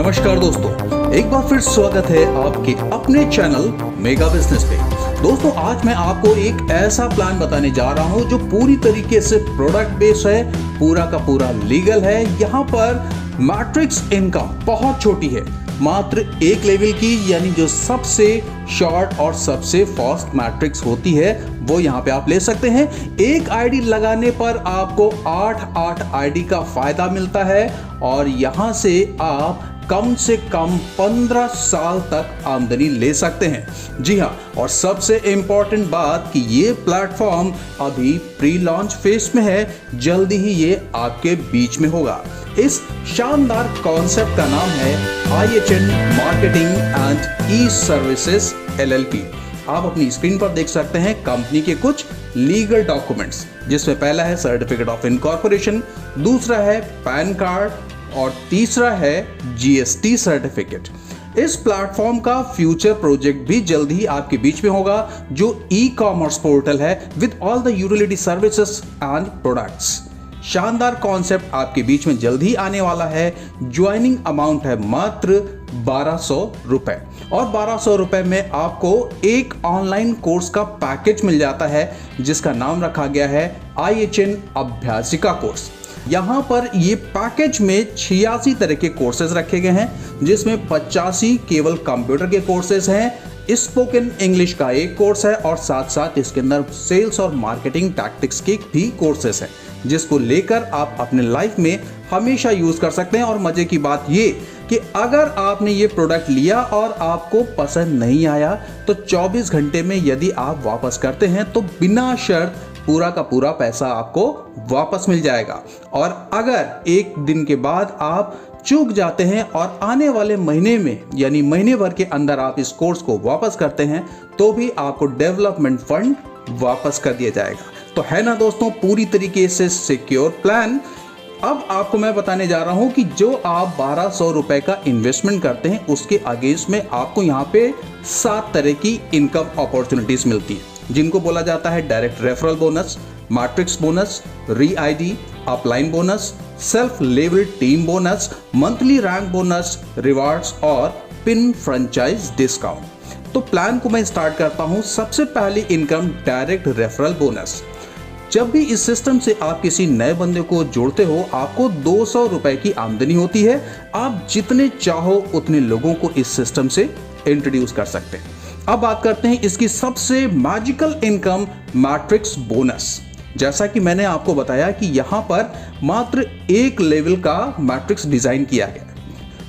नमस्कार दोस्तों, एक बार फिर स्वागत है आपके अपने चैनल मेगा बिजनेस पे। दोस्तों, आज मैं आपको एक ऐसा प्लान बताने जा रहा हूं जो पूरी तरीके से प्रोडक्ट बेस्ड है, पूरा का पूरा लीगल है। यहाँ पर मैट्रिक्स इनकम बहुत छोटी है, मात्र एक लेवल की, यानी जो सबसे शॉर्ट और सबसे फास्ट मैट्रिक्स होती है वो यहाँ पे आप ले सकते हैं। एक आईडी लगाने पर आपको 8 आईडी का फायदा मिलता है और यहाँ से आप कम से कम 15 साल तक आमदनी ले सकते हैं। जी हाँ, और सबसे इंपॉर्टेंट बात कि ये प्लेटफॉर्म अभी प्री लॉन्च फेज में है, जल्दी ही ये आपके बीच में होगा। इस शानदार कॉन्सेप्ट का नाम है IHN marketing and E services LLP। आप अपनी स्क्रीन पर देख सकते हैं कंपनी के कुछ लीगल डॉक्यूमेंट्स, जिसमें पहला है सर्टिफिकेट ऑफ इनकॉर्पोरेशन, दूसरा है पैन कार्ड और तीसरा है GST सर्टिफिकेट। इस प्लेटफॉर्म का फ्यूचर प्रोजेक्ट भी जल्द ही आपके बीच में होगा, जो ई-कॉमर्स पोर्टल है with all the utility services and products. शानदार कॉन्सेप्ट आपके बीच में जल्द ही आने वाला है। ज्वाइनिंग अमाउंट है मात्र 1200 रुपए, और 1200 रुपए में आपको एक ऑनलाइन कोर्स का पैकेज मिल जाता है, जिसका नाम रखा गया है IHN अभ्यासिका कोर्स। यहाँ पर ये पैकेज में 86 तरह के कोर्सेज रखे गए हैं, जिसमें 85 केवल कंप्यूटर के कोर्सेज हैं, स्पोकन इंग्लिश का एक कोर्स है और साथ साथ इसके अंदर सेल्स और मार्केटिंग टैक्टिक्स के भी कोर्सेज हैं, जिसको लेकर आप अपने लाइफ में हमेशा यूज कर सकते हैं। और मजे की बात ये कि अगर आपने ये प्रोडक्ट लिया और आपको पसंद नहीं आया तो 24 घंटे में यदि आप वापस करते हैं तो बिना शर्त पूरा का पूरा पैसा आपको वापस मिल जाएगा। और अगर एक दिन के बाद आप चूक जाते हैं और आने वाले महीने में, यानी महीने भर के अंदर आप इस कोर्स को वापस करते हैं, तो भी आपको डेवलपमेंट फंड वापस कर दिया जाएगा। तो है ना दोस्तों, पूरी तरीके से सिक्योर प्लान। अब आपको मैं बताने जा रहा हूं कि जो आप 1200 रुपए का इन्वेस्टमेंट करते हैं, उसके अगेंस्ट में आपको यहाँ पे 7 तरह की इनकम अपॉर्चुनिटीज मिलती है, जिनको बोला जाता है direct referral bonus, matrix bonus, re ID, upline bonus, self level team bonus, monthly rank bonus, rewards और पिन फ्रेंचाइज डिस्काउंट। तो प्लान को मैं स्टार्ट करता हूं। सबसे पहली इनकम डायरेक्ट रेफरल बोनस। जब भी इस सिस्टम से आप किसी नए बंदे को जोड़ते हो, आपको 200 रुपए की आमदनी होती है। आप जितने चाहो उतने लोगों को इस सिस्टम से इंट्रोड्यूस कर सकते हैं। अब बात करते हैं इसकी सबसे मैजिकल इनकम, मैट्रिक्स बोनस। जैसा कि मैंने आपको बताया कि यहाँ पर मात्र एक लेवल का मैट्रिक्स डिजाइन किया गया है।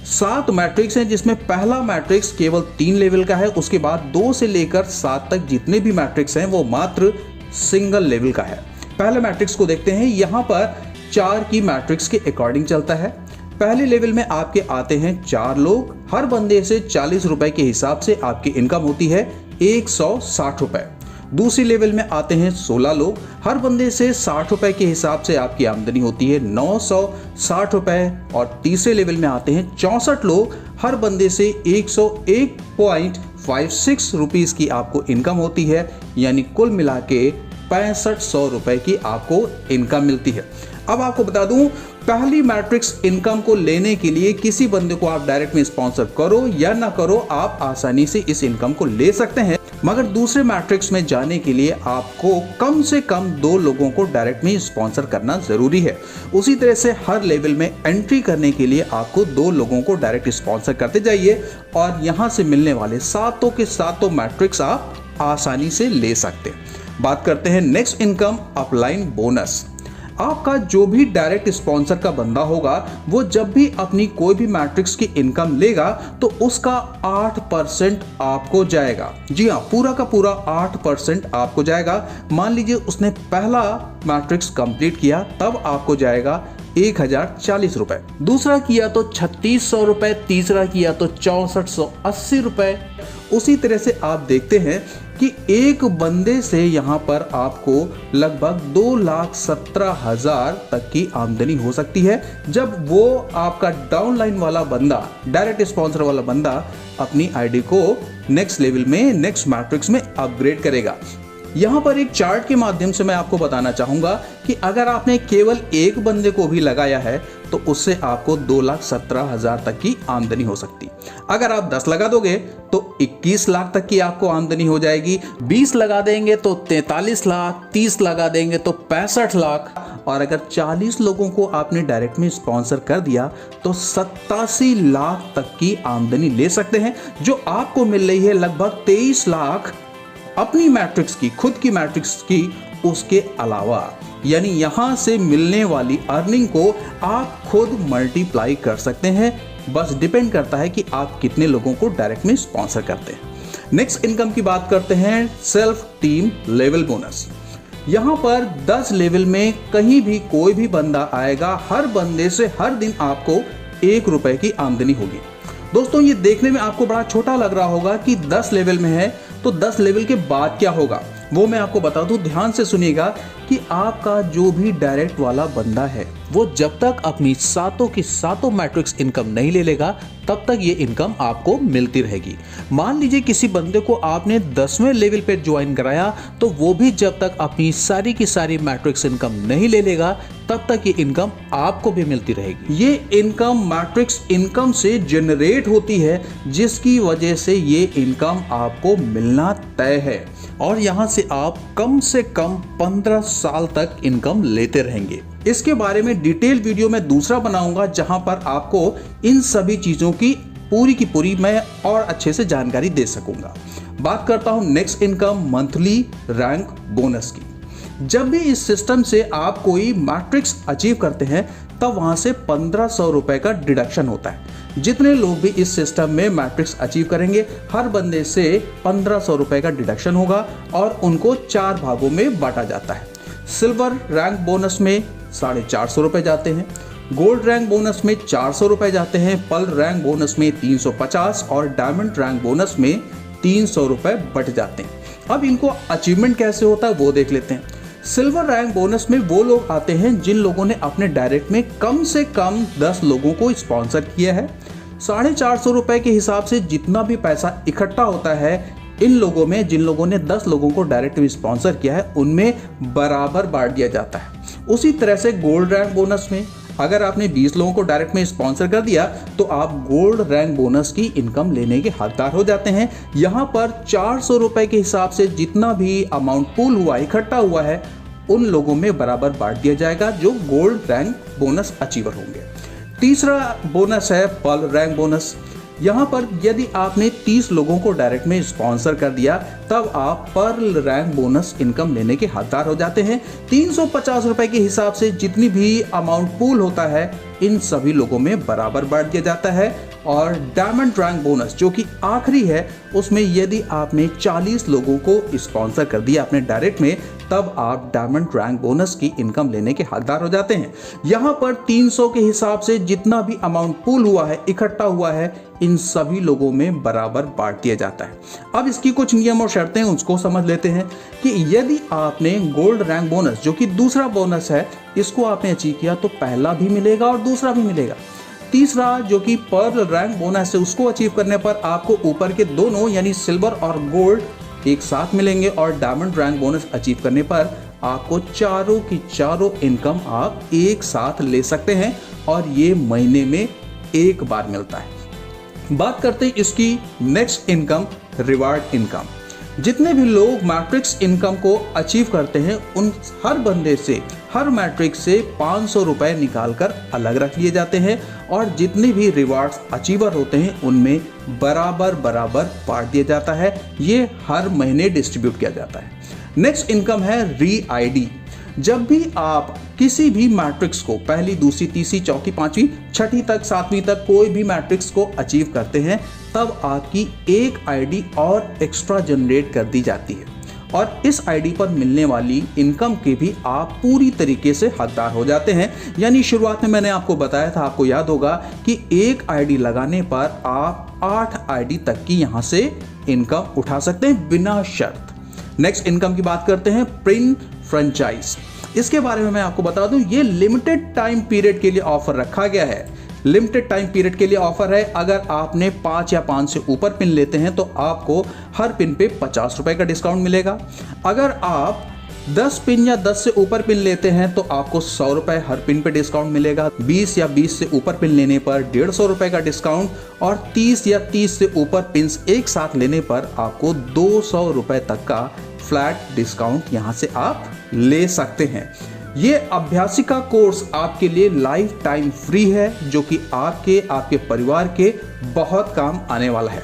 7 मैट्रिक्स हैं, जिसमें पहला मैट्रिक्स केवल 3 लेवल का है। उसके बाद 2 से लेकर 7 तक जितने भी मैट्रिक्स हैं वो मात्र सिंगल लेवल का है। पहले मैट्रिक्स को देखते हैं। यहाँ पर 4 की मैट्रिक्स के अकॉर्डिंग चलता है। पहले लेवल में आपके आते हैं 4 लोग, हर बंदे से 40 रुपए के हिसाब से आपकी इनकम होती है 160 रुपए। दूसरी लेवल में आते हैं 16 लोग, हर बंदे से 60 रुपए के हिसाब से आपकी आमदनी होती है 960 रुपए। और तीसरे लेवल में आते हैं 64 लोग, हर बंदे से 101.56 रुपीस की आपको इनकम होती है, यानी कुल मिला के 6500 रुपए की आपको इनकम मिलती है। अब आपको बता दूं, पहली मैट्रिक्स इनकम को लेने के लिए किसी बंदे को आप डायरेक्ट में स्पॉन्सर करो या ना करो, आप आसानी से इस इनकम को ले सकते हैं। मगर दूसरे मैट्रिक्स में जाने के लिए आपको कम से कम 2 लोगों को डायरेक्ट में स्पॉन्सर करना जरूरी है। उसी तरह से हर लेवल में एंट्री करने के लिए आपको 2 लोगों को डायरेक्ट स्पॉन्सर करते जाइए, और यहाँ से मिलने वाले 7 के 7 मैट्रिक्स आप आसानी से ले सकते हैं। बात करते हैं नेक्स्ट इनकम, अपलाइन बोनस। आपका जो भी डायरेक्ट स्पॉन्सर का बंदा होगा, वो जब भी अपनी कोई भी मैट्रिक्स की इनकम लेगा तो उसका 8% आपको जाएगा। जी हाँ, पूरा का पूरा 8% आपको जाएगा। मान लीजिए उसने पहला मैट्रिक्स कंप्लीट किया, तब आपको जाएगा 1040 रुपए, दूसरा किया तो 3600 रुपए, तीसरा किया तो 6480 रुपए। उसी तरह से आप देखते हैं कि एक बंदे से यहाँ पर आपको लगभग 2,17,000 तक की आमदनी हो सकती है, जब वो आपका डाउनलाइन वाला बंदा, डायरेक्ट स्पॉन्सर वाला बंदा अपनी आईडी को नेक्स्ट लेवल में, नेक्स्ट मैट्रिक्स में अपग्रेड करेगा। यहाँ पर एक चार्ट के माध्यम से मैं आपको बताना चाहूंगा कि अगर आपने केवल एक बंदे को भी लगाया है तो उससे आपको 2,17,000 तक की आमदनी हो सकती। अगर आप 10 लगा दोगे तो 21 लाख तक की आपको आमदनी हो जाएगी, 20 लगा देंगे तो 43 लाख, 30 लगा देंगे तो 65 लाख, और अगर 40 लोगों को आपने डायरेक्ट में स्पॉन्सर कर दिया तो 87 लाख तक की आमदनी ले सकते हैं, जो आपको मिल रही है लगभग 23 लाख अपनी मैट्रिक्स की, खुद की मैट्रिक्स की, उसके अलावा। यानी यहां से मिलने वाली अर्निंग को आप खुद मल्टीप्लाई कर सकते हैं, बस डिपेंड करता है कि आप कितने लोगों को डायरेक्ट में स्पॉन्सर करते हैं। नेक्स्ट इनकम की बात करते हैं, सेल्फ टीम लेवल बोनस। यहां पर 10 लेवल में कहीं भी कोई भी बंदा आएगा, हर बंदे से हर दिन आपको 1 रुपए की आमदनी होगी। दोस्तों ये देखने में आपको बड़ा छोटा लग रहा होगा कि 10 लेवल में है तो 10 लेवल के बाद क्या होगा, वो मैं आपको बता दूं। ध्यान से सुनिएगा कि आपका जो भी डायरेक्ट वाला बंदा है वो जब तक अपनी सातों की सातों मैट्रिक्स इनकम नहीं ले लेगा तब तक ये इनकम आपको मिलती रहेगी। मान लीजिए किसी बंदे को आपने 10वें लेवल पे ज्वाइन कराया तो वो भी जब तक अपनी सारी की सारी मैट्रिक्स इनकम नहीं ले लेगा तब तक ये इनकम आपको भी मिलती रहेगी। ये इनकम मैट्रिक्स इनकम से जनरेट होती है, जिसकी वजह से ये इनकम आपको मिलना तय है, और यहां से आप कम से कम 15 साल तक इनकम लेते रहेंगे। इसके बारे में डिटेल वीडियो मैं दूसरा बनाऊंगा जहां पर आपको इन सभी चीजों की पूरी मैं और अच्छे से जानकारी दे सकूंगा। बात करता हूं next income, monthly rank bonus की। जब भी इस सिस्टम से आप कोई मैट्रिक्स अचीव करते हैं तब वहां से 1500 रुपए का डिडक्शन होता है। जितने लोग भी इस सिस्टम में मैट्रिक्स अचीव करेंगे हर बंदे से 1500 रुपए का डिडक्शन होगा और उनको 4 भागों में बांटा जाता है। सिल्वर रैंक बोनस में 450 रुपए जाते हैं, गोल्ड रैंक बोनस में 400 रुपए जाते हैं, पर्ल रैंक बोनस में 350 और डायमंड रैंक बोनस में 300 रुपए बट जाते हैं। अब इनको अचीवमेंट कैसे होता है वो देख लेते हैं। सिल्वर रैंक बोनस में वो लोग आते हैं जिन लोगों ने अपने डायरेक्ट में कम से कम 10 लोगों को स्पॉन्सर किया है। 450 रुपए के हिसाब से जितना भी पैसा इकट्ठा होता है इन लोगों में, जिन लोगों ने 10 लोगों को डायरेक्ट में स्पॉन्सर किया है, उनमें बराबर बांट दिया जाता है। उसी तरह से गोल्ड रैंक बोनस में अगर आपने 20 लोगों को डायरेक्ट में स्पॉन्सर कर दिया तो आप गोल्ड रैंक बोनस की इनकम लेने के हकदार हो जाते हैं। यहाँ पर 400 रुपए के हिसाब से जितना भी अमाउंट पूल हुआ, इकट्ठा हुआ है, उन लोगों में बराबर बांट दिया जाएगा जो गोल्ड रैंक बोनस अचीवर होंगे। तीसरा बोनस है पर्ल रैंक बोनस। यहाँ पर यदि आपने 30 लोगों को डायरेक्ट में स्पॉन्सर कर दिया तब आप पर्ल रैंक बोनस इनकम लेने के हकदार हो जाते हैं। 350 रुपए के हिसाब से जितनी भी अमाउंट पूल होता है इन सभी लोगों में बराबर बांट दिया जाता है। और डायमंड रैंक बोनस जो कि आखिरी है, उसमें यदि आपने 40 लोगों को स्पॉन्सर कर दिया अपने डायरेक्ट में तब आप डायमंड रैंक बोनस की इनकम लेने के हकदार हो जाते हैं। यहाँ पर 300 के हिसाब से जितना भी अमाउंट पूल हुआ है, इकट्ठा हुआ है, इन सभी लोगों में बराबर बांट दिया जाता है। अब इसकी कुछ नियम और शर्तें उसको समझ लेते हैं कि यदि आपने गोल्ड रैंक बोनस जो कि दूसरा बोनस है इसको आपने अचीव किया तो पहला भी मिलेगा और दूसरा भी मिलेगा। तीसरा जो कि पर्ल रैंक बोनस है उसको अचीव करने पर आपको ऊपर के दोनों यानी सिल्वर और गोल्ड एक साथ मिलेंगे और डायमंड रैंक बोनस अचीव करने पर आपको चारों की चारों इनकम आप एक साथ ले सकते हैं और ये महीने में एक बार मिलता है। बात करते हैं इसकी नेक्स्ट इनकम, रिवार्ड इनकम। जितने भी लोग मैट्रिक्स इनकम को अचीव करते हैं उन हर बंदे से, हर मैट्रिक्स से 500 रुपए निकाल कर अलग रख लिए जाते हैं और जितने भी रिवार्ड्स अचीवर होते हैं उनमें बराबर बांट दिया जाता है। ये हर महीने डिस्ट्रीब्यूट किया जाता है। नेक्स्ट इनकम है री आईडी। जब भी आप किसी भी मैट्रिक्स को पहली, दूसरी, तीसरी, चौथी, पांचवी, छठी तक, सातवीं तक कोई भी मैट्रिक्स को अचीव करते हैं तब आपकी एक आईडी और एक्स्ट्रा जनरेट कर दी जाती है और इस आईडी पर मिलने वाली इनकम के भी आप पूरी तरीके से हकदार हो जाते हैं। यानी शुरुआत में मैंने आपको बताया था, आपको याद होगा कि एक आईडी लगाने पर आप 8 आईडी तक की यहां से इनकम उठा सकते हैं बिना शर्त। नेक्स्ट इनकम की बात करते हैं, प्रिंट फ्रेंचाइज। इसके बारे में मैं आपको बता दूं, ये लिमिटेड टाइम पीरियड के लिए ऑफर रखा गया है, लिमिटेड टाइम पीरियड के लिए ऑफर है। अगर आपने 5 या 5 से ऊपर पिन लेते हैं तो आपको हर पिन पे 50 रुपए का डिस्काउंट मिलेगा। अगर आप 10 पिन या 10 से ऊपर पिन लेते हैं तो आपको 100 रुपए हर पिन पे डिस्काउंट मिलेगा। 20 या 20 से ऊपर पिन लेने पर 150 रुपए का डिस्काउंट और 30 या 30 से ऊपर पिन्स एक साथ लेने पर आपको 200 रुपए तक का फ्लैट डिस्काउंट यहां से आप ले सकते हैं। ये अभ्यासिका कोर्स आपके लिए लाइफ टाइम फ्री है, जो कि आपके परिवार के बहुत काम आने वाला है।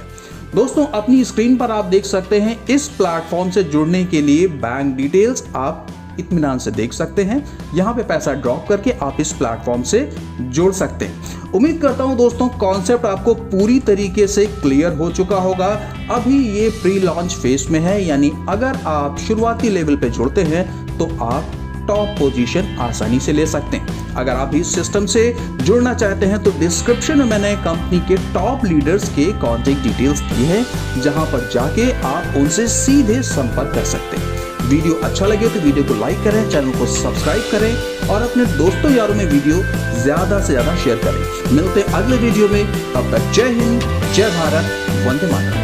दोस्तों, अपनी स्क्रीन पर आप देख सकते हैं इस प्लेटफॉर्म से जुड़ने के लिए बैंक डिटेल्स आप इत्मीनान से देख सकते हैं। यहां पे पैसा ड्रॉप करके आप इस प्लेटफॉर्म से जुड़ सकते हैं। उम्मीद करता हूं दोस्तों कॉन्सेप्ट आपको पूरी तरीके से क्लियर हो चुका होगा। अभी ये प्री लॉन्च फेज में है, यानी अगर आप शुरुआती लेवल पे जुड़ते हैं तो आप टॉप पोजीशन आसानी से ले सकते हैं। अगर आप इस सिस्टम से जुड़ना चाहते हैं तो डिस्क्रिप्शन में मैंने कंपनी के टॉप लीडर्स के कॉन्टैक्ट डिटेल्स दिए हैं, जहां पर जाके आप उनसे सीधे संपर्क कर सकते हैं। वीडियो अच्छा लगे तो वीडियो को लाइक करें, चैनल को सब्सक्राइब करें और अपने दोस्तों यारों में वीडियो ज्यादा से ज्यादा शेयर करें। मिलते हैं अगले वीडियो में, तब तक जय हिंद, जय भारत, वंदे मातरम।